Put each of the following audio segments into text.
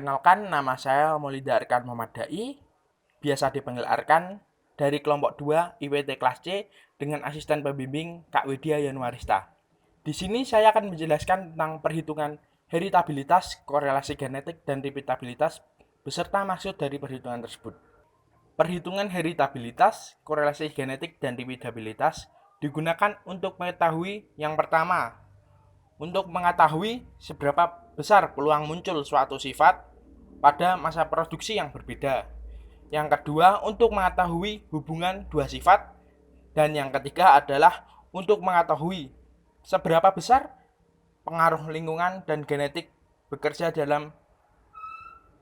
Perkenalkan, nama saya Maulida Arkan Muhammadai, biasa dipanggil Arkan, dari kelompok 2 IWT kelas C dengan asisten pembimbing Kak Widya Yanuarista. Di sini saya akan menjelaskan tentang perhitungan heritabilitas, korelasi genetik, dan repeatabilitas beserta maksud dari perhitungan tersebut. Perhitungan heritabilitas, korelasi genetik, dan repeatabilitas digunakan untuk mengetahui yang pertama, untuk mengetahui seberapa besar peluang muncul suatu sifat pada masa produksi yang berbeda. Yang kedua, untuk mengetahui hubungan dua sifat. Dan yang ketiga adalah untuk mengetahui seberapa besar pengaruh lingkungan dan genetik bekerja dalam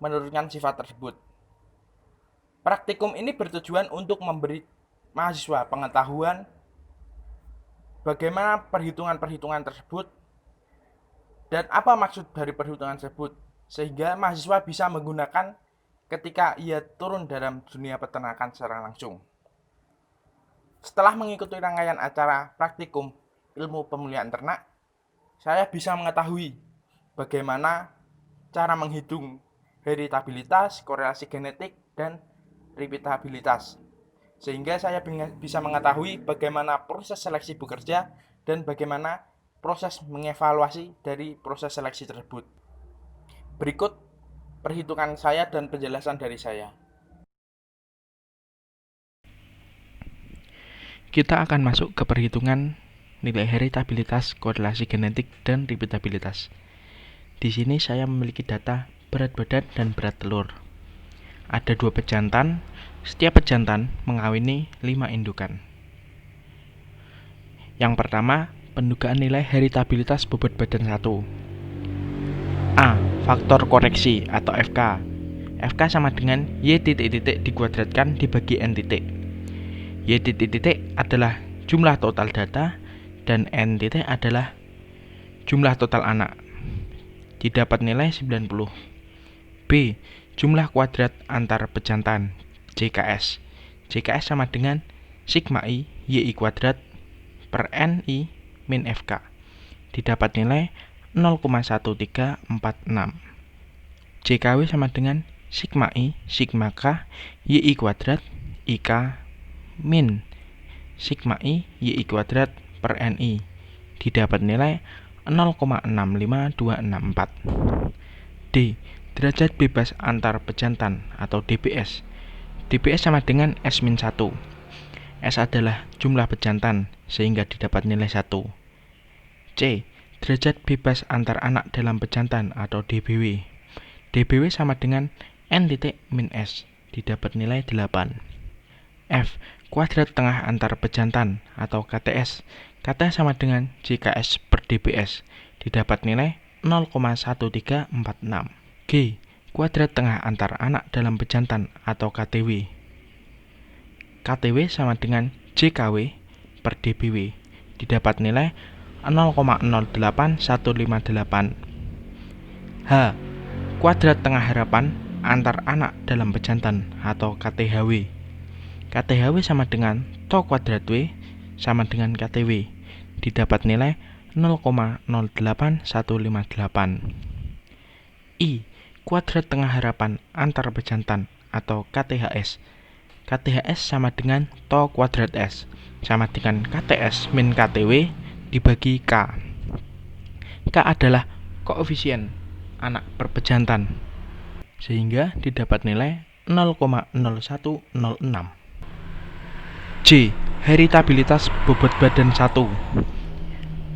menurunkan sifat tersebut. Praktikum ini bertujuan untuk memberi mahasiswa pengetahuan bagaimana perhitungan-perhitungan tersebut dan apa maksud dari perhitungan tersebut, sehingga mahasiswa bisa menggunakan ketika ia turun dalam dunia peternakan secara langsung. Setelah mengikuti rangkaian acara praktikum ilmu pemulihan ternak, saya bisa mengetahui bagaimana cara menghitung heritabilitas, korelasi genetik, dan repeatabilitas, sehingga saya bisa mengetahui bagaimana proses seleksi bekerja dan bagaimana proses mengevaluasi dari proses seleksi tersebut. Berikut perhitungan saya dan penjelasan dari saya. Kita akan masuk ke perhitungan nilai heritabilitas, korelasi genetik, dan repeatabilitas. Di sini saya memiliki data berat badan dan berat telur. Ada 2 pejantan, setiap pejantan mengawini 5 indukan. Yang pertama, pendugaan nilai heritabilitas bobot badan 1. A. Faktor koreksi atau FK. FK sama dengan Y titik-titik dikuadratkan dibagi N titik. Y titik-titik adalah jumlah total data dan N titik adalah jumlah total anak. Didapat nilai 90. B. Jumlah kuadrat antar pejantan, JKS. JKS sama dengan sigma I YI kuadrat per NI min FK. Didapat nilai 0,1346. JKW sama dengan sigma I sigma K YI kuadrat IK min sigma I YI kuadrat per NI. Didapat nilai 0,65264. D. Derajat bebas antar pejantan atau DBS. DBS sama dengan S-1. S adalah jumlah pejantan sehingga didapat nilai 1. C. Derajat bebas antar anak dalam pejantan atau DBW. DBW sama dengan N titik min S, didapat nilai 8. F. Kuadrat tengah antar pejantan atau KTS. KTS sama dengan JKS per DBS, didapat nilai 0,1346. G. Kuadrat tengah antar anak dalam pejantan atau KTW. KTW sama dengan JKW per DBW, didapat nilai 0,08158. H. Kuadrat tengah harapan antar anak dalam pejantan atau KTHW. KTHW sama dengan to kuadrat W sama dengan KTW, didapat nilai 0,08158. I. Kuadrat tengah harapan antar pejantan atau KTHS. KTHS sama dengan to kuadrat S sama dengan KTS min KTW dibagi K. K adalah koefisien anak per pejantan, sehingga didapat nilai 0,0106. J. Heritabilitas bobot badan 1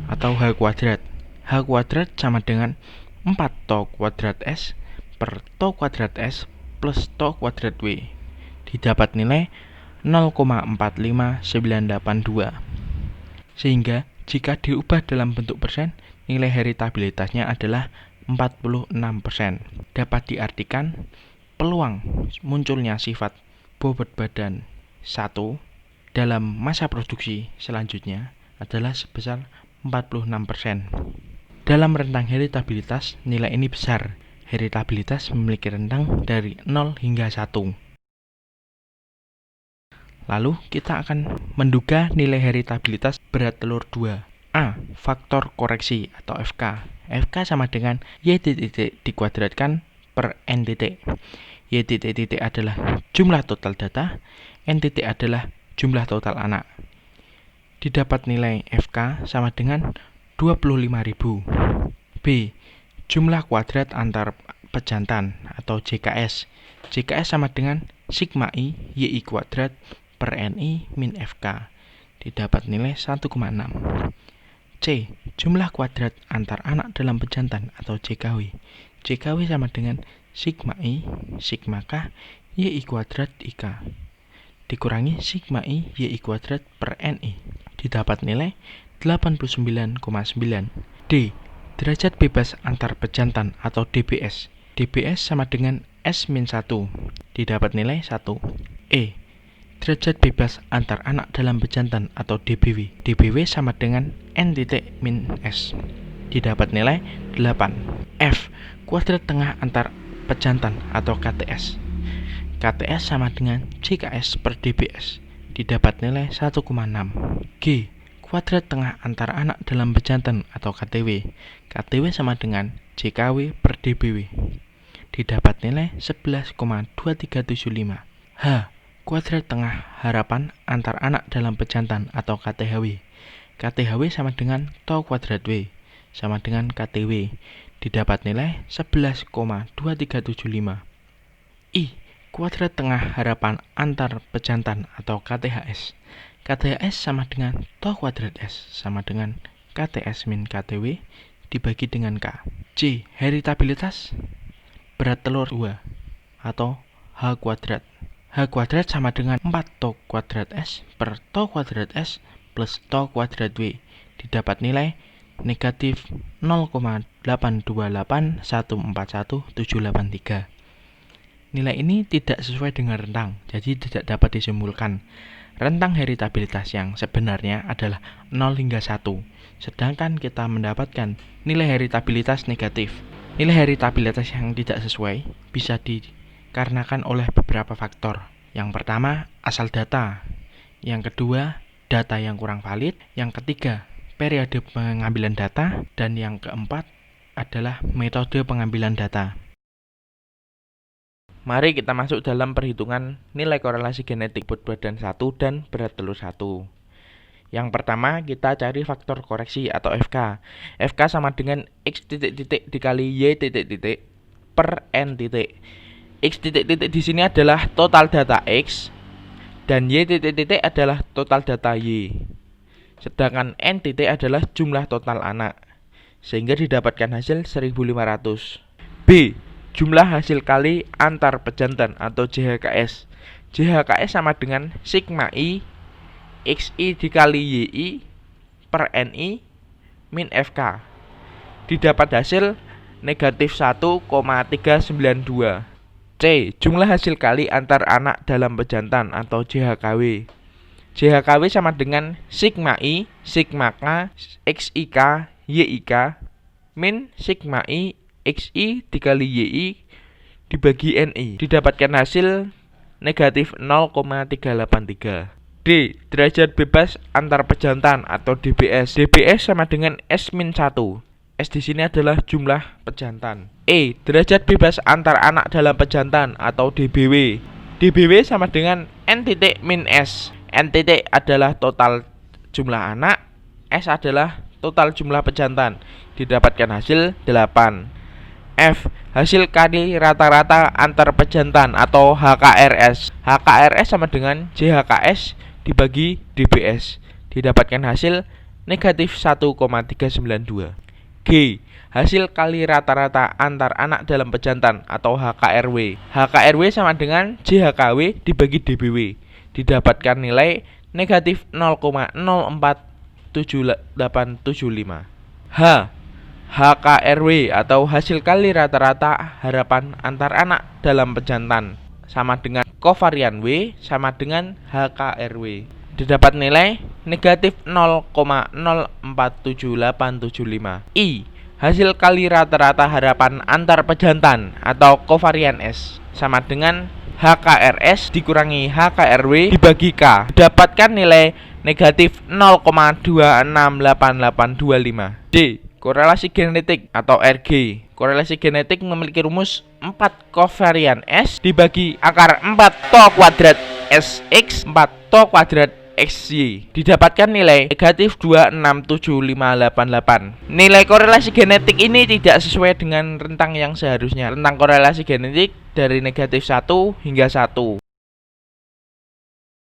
atau H kuadrat. H kuadrat sama dengan 4 to kuadrat S per to kuadrat S plus to kuadrat W, didapat nilai 0,45982. Sehingga jika diubah dalam bentuk persen, nilai heritabilitasnya adalah 46%. Dapat diartikan peluang munculnya sifat bobot badan 1 dalam masa produksi selanjutnya adalah sebesar 46%. Dalam rentang heritabilitas, nilai ini besar. Heritabilitas memiliki rentang dari 0 hingga 1. Lalu kita akan menduga nilai heritabilitas berat telur 2. A. Faktor koreksi atau FK. FK sama dengan Y titik dikuadratkan per N titik. Y titik titik adalah jumlah total data, N titik adalah jumlah total anak. Didapat nilai FK sama dengan 25.000. B. Jumlah kuadrat antar pejantan atau JKS. JKS sama dengan sigma I YI kuadrat per NI min FK. Didapat nilai 1,6. C. Jumlah kuadrat antar anak dalam pejantan atau JKW. JKW sama dengan sigma I sigma K YI kuadrat IK dikurangi sigma I YI kuadrat per NI. Didapat nilai 89,9. D. Derajat bebas antar pejantan atau DBS. DBS sama dengan S-1. Didapat nilai 1. E. Derajat bebas antar anak dalam pejantan atau DBW. DBW sama dengan N titik min S. Didapat nilai 8. F. Kuadrat tengah antar pejantan atau KTS. KTS sama dengan JKS per DBS. Didapat nilai 1,6. G. Kuadrat tengah antara anak dalam pejantan atau KTW. KTW sama dengan JKW per DBW. Didapat nilai 11,2375. H. Kuadrat tengah harapan antar anak dalam pejantan atau KTHW. KTHW sama dengan tau kuadrat W sama dengan KTW. Didapat nilai 11,2375. I. Kuadrat tengah harapan antar pejantan atau KTHS. KTHS sama dengan tau kuadrat S sama dengan KTS min KTW dibagi dengan K. C. Heritabilitas berat telur 2 atau H kuadrat. H kuadrat sama dengan 4 tau kuadrat S per tau kuadrat S plus tau kuadrat W. Didapat nilai negatif 0,828141783. Nilai ini tidak sesuai dengan rentang, jadi tidak dapat disimpulkan. Rentang heritabilitas yang sebenarnya adalah 0 hingga 1, sedangkan kita mendapatkan nilai heritabilitas negatif. Nilai heritabilitas yang tidak sesuai bisa dikarenakan oleh beberapa faktor. Yang pertama, asal data. Yang kedua, data yang kurang valid. Yang ketiga, periode pengambilan data. Dan yang keempat adalah metode pengambilan data. Mari kita masuk dalam perhitungan nilai korelasi genetik bobot badan 1 dan berat telur 1. Yang pertama, kita cari faktor koreksi atau FK. FK sama dengan X titik titik dikali Y titik titik per N titik. X titik titik di sini adalah total data X dan Y titik titik adalah total data Y. Sedangkan N titik adalah jumlah total anak. Sehingga didapatkan hasil 1500. B. Jumlah hasil kali antar pejantan atau JHKS. JHKS sama dengan sigma I XI dikali YI per NI min FK. Didapat hasil negatif 1,392. C. Jumlah hasil kali antar anak dalam pejantan atau JHKW. JHKW sama dengan sigma I sigma K XIK YIK min sigma I XI dikali YI dibagi NI. Didapatkan hasil negatif 0,383. D. Derajat bebas antar pejantan atau DBS. DBS sama dengan S-1. S di sini adalah jumlah pejantan. E. Derajat bebas antar anak dalam pejantan atau DBW. DBW sama dengan N titik min S. N titik adalah total jumlah anak, S adalah total jumlah pejantan. Didapatkan hasil 8. F. Hasil kali rata-rata antar pejantan atau HKRS. HKRS sama dengan JHKS dibagi DBS. Didapatkan hasil negatif 1,392. G. Hasil kali rata-rata antar anak dalam pejantan atau HKRW. HKRW sama dengan JHKW dibagi DBW. Didapatkan nilai negatif 0,047875. H. HKRW atau hasil kali rata-rata harapan antar anak dalam pejantan sama dengan kovarian W sama dengan HKRW. Didapat nilai negatif 0,047875. I. Hasil kali rata-rata harapan antar pejantan atau kovarian S sama dengan HKRS dikurangi HKRW dibagi K. Didapatkan nilai negatif 0,268825. D. Korelasi genetik atau RG. Korelasi genetik memiliki rumus 4 kovarian S dibagi akar 4 to kuadrat SX 4 to kuadrat XY. Didapatkan nilai negatif 26758. Nilai korelasi genetik ini tidak sesuai dengan rentang yang seharusnya. Rentang korelasi genetik dari negatif 1 hingga 1.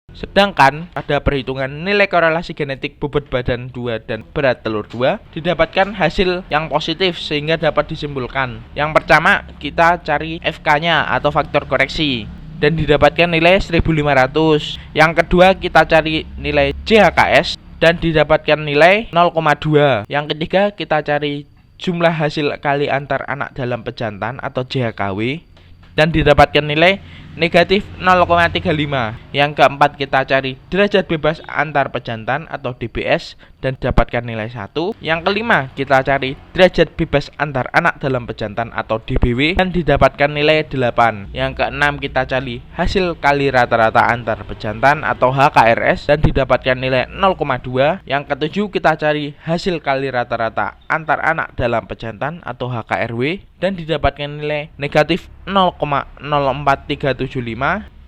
Sedangkan pada perhitungan nilai korelasi genetik bobot badan 2 dan berat telur 2 didapatkan hasil yang positif sehingga dapat disimpulkan. Yang pertama kita cari FK-nya atau faktor koreksi dan didapatkan nilai 1500. Yang kedua kita cari nilai JHKS dan didapatkan nilai 0,2. Yang ketiga kita cari jumlah hasil kali antar anak dalam pejantan atau JHKW dan didapatkan nilai negatif 0,35. Yang keempat kita cari derajat bebas antar pejantan atau DBS dan dapatkan nilai 1. Yang kelima kita cari derajat bebas antar anak dalam pejantan atau DBW dan didapatkan nilai 8. Yang keenam kita cari hasil kali rata-rata antar pejantan atau HKRS dan didapatkan nilai 0,2. Yang ketujuh kita cari hasil kali rata-rata antar anak dalam pejantan atau HKRW dan didapatkan nilai negatif 0,04375.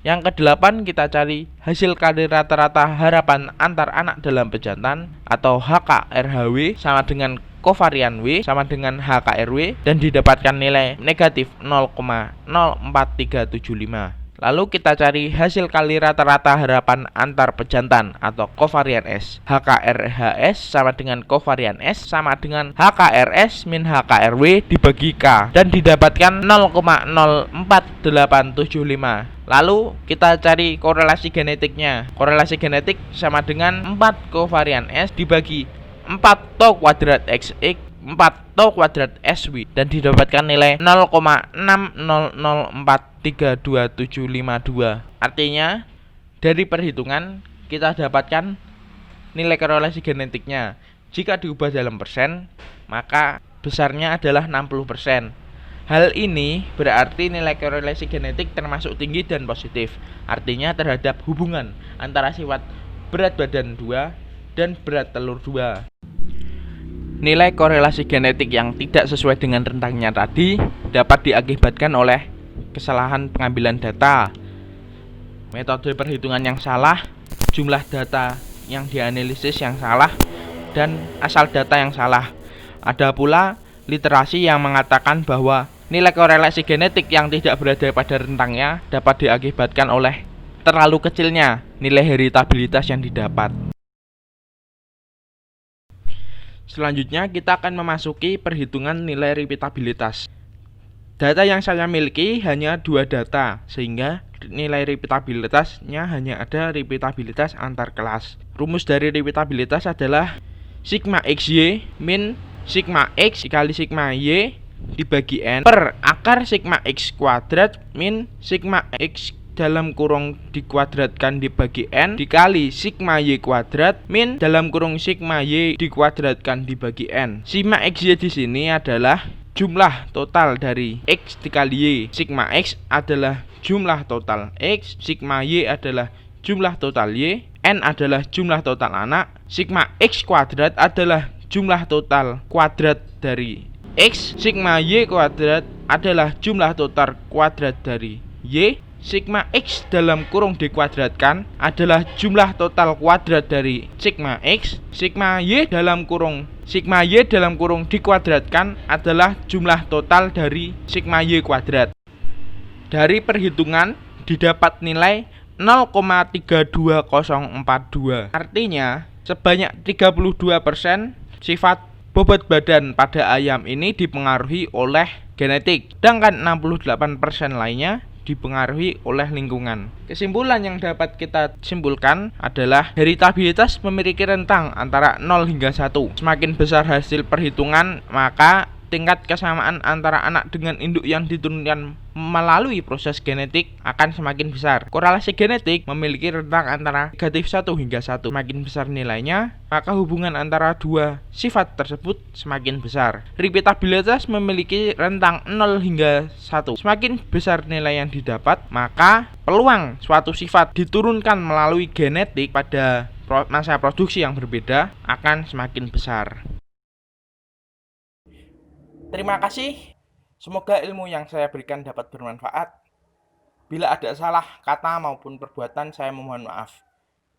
Yang kedelapan kita cari hasil kali rata-rata harapan antar anak dalam pejantan atau HKRHW sama dengan kovarian W sama dengan HKRW dan didapatkan nilai negatif 0,04375. Lalu kita cari hasil kali rata-rata harapan antar pejantan atau kovarian S. HKRHS sama dengan kovarian S sama dengan HKRS min HKRW dibagi K dan didapatkan 0,04875. Lalu kita cari korelasi genetiknya. Korelasi genetik sama dengan 4 kovarian S dibagi 4 to kuadrat XX 4 to kuadrat SW dan didapatkan nilai 0,600432752. Artinya dari perhitungan kita dapatkan nilai korelasi genetiknya. Jika diubah dalam persen, maka besarnya adalah 60%. Hal ini berarti nilai korelasi genetik termasuk tinggi dan positif. Artinya terhadap hubungan antara sifat berat badan 2 dan berat telur 2. Nilai korelasi genetik yang tidak sesuai dengan rentangnya tadi dapat diakibatkan oleh kesalahan pengambilan data, metode perhitungan yang salah, jumlah data yang dianalisis yang salah, dan asal data yang salah. Ada pula literasi yang mengatakan bahwa nilai korelasi genetik yang tidak berada pada rentangnya dapat diakibatkan oleh terlalu kecilnya nilai heritabilitas yang didapat. Selanjutnya kita akan memasuki perhitungan nilai repeatabilitas. Data yang saya miliki hanya 2 data, sehingga nilai repeatabilitasnya hanya ada repeatabilitas antar kelas. Rumus dari repeatabilitas adalah sigma XY min sigma X dikali sigma Y dibagi N per akar sigma X kuadrat min sigma X dalam kurung dikuadratkan dibagi N dikali sigma Y kuadrat min dalam kurung sigma Y dikuadratkan dibagi N. Sigma XY di sini adalah jumlah total dari X dikali Y. Sigma X adalah jumlah total X, sigma Y adalah jumlah total Y, N adalah jumlah total anak, sigma X kuadrat adalah jumlah total kuadrat dari X, sigma Y kuadrat adalah jumlah total kuadrat dari Y, sigma X dalam kurung dikuadratkan adalah jumlah total kuadrat dari sigma X, sigma Y dalam kurung dikuadratkan adalah jumlah total dari sigma Y kuadrat. Dari perhitungan didapat nilai 0,32042. Artinya sebanyak 32% sifat bobot badan pada ayam ini dipengaruhi oleh genetik, sedangkan 68% lainnya dipengaruhi oleh lingkungan. Kesimpulan yang dapat kita simpulkan adalah heritabilitas memiliki rentang antara 0 hingga 1. Semakin besar hasil perhitungan, maka tingkat kesamaan antara anak dengan induk yang diturunkan melalui proses genetik akan semakin besar. Korelasi genetik memiliki rentang antara negatif 1 hingga 1. Semakin besar nilainya, maka hubungan antara dua sifat tersebut semakin besar. Repeatabilitas memiliki rentang 0 hingga 1. Semakin besar nilai yang didapat, maka peluang suatu sifat diturunkan melalui genetik pada masa produksi yang berbeda akan semakin besar. Terima kasih Semoga ilmu yang saya berikan dapat bermanfaat. Bila ada salah kata maupun perbuatan, saya memohon maaf.